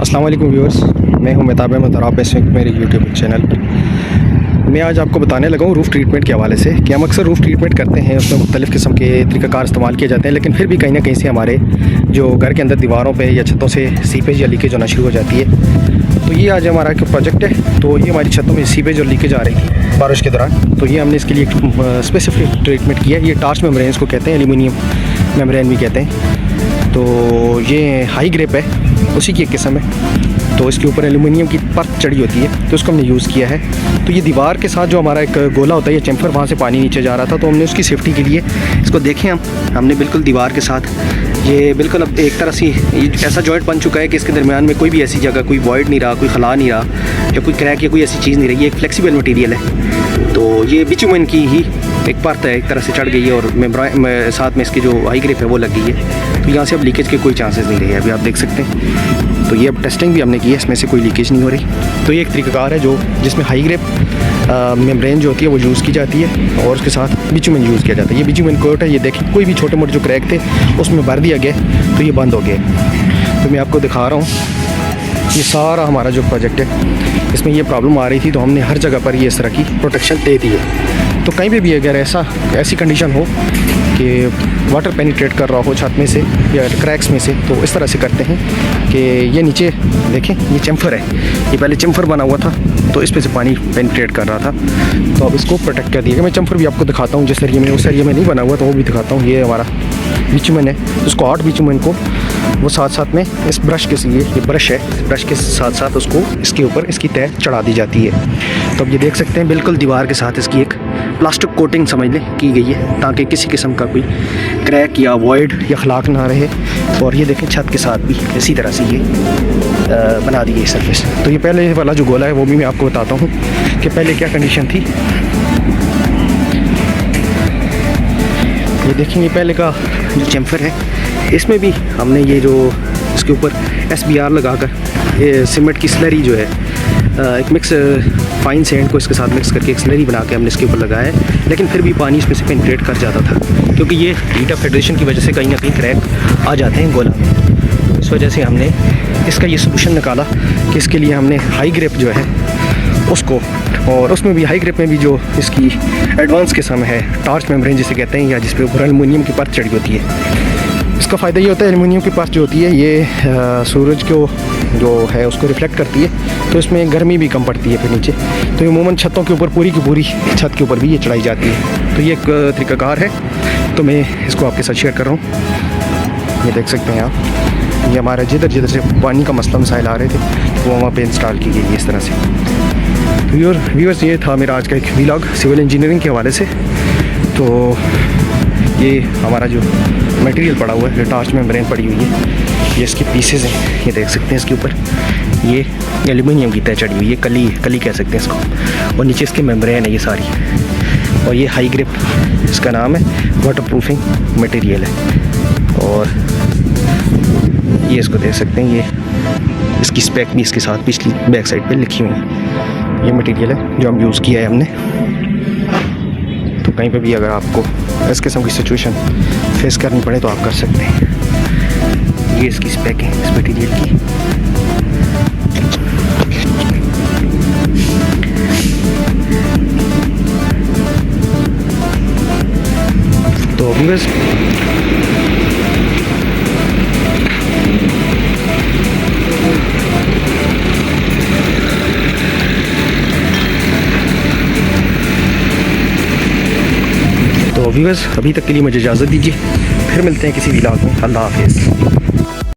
अस्सलाम वालेकुम व्यूअर्स, मैं हूं मेहताब अहमद और आप ऐसे मेरे यूट्यूब चैनल पर। मैं आज आपको बताने लगा हूँ रूफ़ ट्रीटमेंट के हवाले से कि हम अक्सर रूफ़ ट्रीटमेंट करते हैं, उसमें मुख्तलिफ़ किस्म के तरीक़ाकार इस्तेमाल किए जाते हैं, लेकिन फिर भी कहीं ना कहीं से हमारे जो घर के अंदर दीवारों पे या छतों से सीपेज या लीकेज होना शुरू हो जाती है। तो ये आज हमारा एक प्रोजेक्ट है। तो ये हमारी छतों में सीपेज और लीकेज आ रही थी बारिश के दौरान, तो ये हमने इसके लिए एक स्पेसिफिक ट्रीटमेंट किया है। ये टार्च मेम्ब्रेन को कहते हैं, एल्यूमिनियम मेम्ब्रेन भी कहते हैं। तो ये हाई ग्रेप है, उसी की एक किस्म है। तो इसके ऊपर एल्यूमिनियम की परत चढ़ी होती है, तो उसको हमने यूज़ किया है। तो ये दीवार के साथ जो हमारा एक गोला होता है, ये चैम्फर, वहाँ से पानी नीचे जा रहा था, तो हमने उसकी सेफ्टी के लिए इसको देखें हमने बिल्कुल दीवार के साथ ये बिल्कुल अब एक तरह से ऐसा जॉइंट बन चुका है कि इसके दरमियान में कोई भी ऐसी जगह, कोई वॉइड नहीं रहा, कोई खला नहीं रहा या कोई क्रैक या कोई ऐसी चीज़ नहीं रही। ये एक फ्लेक्सिबल मटेरियल है। तो ये बिचुमन की ही एक परत है, एक तरह से चढ़ गई है और साथ में इसके जो हाई ग्रिप है वो लग गई है। तो यहाँ से अब लीकेज के कोई चांसेस नहीं रहे, अभी आप देख सकते हैं। तो ये अब टेस्टिंग भी हमने की है, इसमें से कोई लीकेज नहीं हो रही। तो ये एक तरीक़ाकार है जो जिसमें हाई ग्रिप मेम्ब्रेन जो होती है वो यूज़ की जाती है और उसके साथ बिचुमन यूज़ किया जाता है। ये बिचुमन कोट है, ये देखें कोई भी छोटे मोटे जो क्रैक थे उसमें भर दिया गया, तो ये बंद हो गया। तो मैं आपको दिखा रहा हूँ, ये सारा हमारा जो प्रोजेक्ट है इसमें ये प्रॉब्लम आ रही थी, तो हमने हर जगह पर ये इस तरह की प्रोटेक्शन दे दी है। तो कहीं पे भी अगर ऐसी कंडीशन हो कि वाटर पेनिट्रेट कर रहा हो छत में से या क्रैक्स में से, तो इस तरह से करते हैं कि ये नीचे देखें, ये चैम्फर है, ये पहले चैम्फर बना हुआ था, तो इस पे से पानी पेनिट्रेट कर रहा था, तो अब इसको प्रोटेक्ट कर दिया। मैं चैम्फर भी आपको दिखाता हूँ, जिस एरिया में उस एरिया में नहीं बना हुआ तो वो भी दिखाता हूँ। ये हमारा बिचुमन है, उसको हॉट बिचुमन को वो साथ साथ में इस ब्रश के लिए, ये ब्रश है, इस ब्रश के साथ साथ उसको इसके ऊपर इसकी तह चढ़ा दी जाती है। तो अब ये देख सकते हैं बिल्कुल दीवार के साथ इसकी एक प्लास्टिक कोटिंग समझ लें की गई है, ताकि किसी किस्म का कोई क्रैक या वॉइड या खलाक ना रहे। और ये देखें छत के साथ भी इसी तरह से ये बना दी गई सरफेस। तो ये पहले वाला जो गोला है वो भी मैं आपको बताता हूँ कि पहले क्या कंडीशन थी। ये देखें, ये पहले का जो चैम्फर है इसमें भी हमने ये जो इसके ऊपर SBR लगाकर ये सीमेंट की स्लरी जो है एक मिक्स फाइन सैंड को इसके साथ मिक्स करके एक स्लरी बना के हमने इसके ऊपर लगाया है, लेकिन फिर भी पानी इसमें से पेनिट्रेट कर जाता था, क्योंकि ये हीट ऑफ फेडरेशन की वजह से कहीं ना कहीं क्रैक आ जाते हैं गोला में। इस वजह से हमने इसका ये सोल्यूशन निकाला कि इसके लिए हमने हाई ग्रिप जो है उसको, और उसमें भी हाई ग्रिप में भी जो इसकी एडवांस किस्म है टार्च मेम्ब्रेन जिसे कहते हैं, या जिस पे ऊपर एल्युमिनियम की परत चढ़ी होती है। इसका फ़ायदा ये होता है, एल्युमिनियम की परत जो होती है ये सूरज को जो है उसको रिफ्लेक्ट करती है, तो इसमें गर्मी भी कम पड़ती है फिर नीचे। तो ये अमूमन छतों के ऊपर पूरी की पूरी छत के ऊपर भी ये चढ़ाई जाती है। तो ये एक तरीक़ाकार है, तो मैं इसको आपके साथ शेयर कर रहा हूँ। ये देख सकते हैं आप, ये हमारा जिधर से पानी का मसला मसाइल आ रहे थे वो वहाँ पे इंस्टॉल की गई है इस तरह से। व्यूअर्स, ये था मेरा आज का एक व्लॉग सिविल इंजीनियरिंग के हवाले से। तो ये हमारा जो मटेरियल पड़ा हुआ है, टार्च मेम्ब्रेन पड़ी हुई है, ये इसके पीसेस हैं, ये देख सकते हैं इसके ऊपर ये एल्युमिनियम की तह चढ़ी हुई है, कली कह सकते हैं इसको, और नीचे इसके मेम्ब्रेन है ये सारी, और ये हाई ग्रिप इसका नाम है, वाटर प्रूफिंग मटेरियल है। और ये इसको देख सकते हैं, ये इसकी स्पेक भी इसके साथ पिछली बैक साइड पे लिखी हुई है। ये मटेरियल है जो हम यूज़ किया है हमने। तो कहीं पे भी अगर आपको इस किस्म की सिचुएशन फेस करनी पड़े तो आप कर सकते हैं। ये इसकी स्पेक है इस मटेरियल की। तो व्यूअर्स, अभी तक के लिए मुझे इजाज़त दीजिए, फिर मिलते हैं किसी व्लॉग में। अल्लाह हाफ़िज़।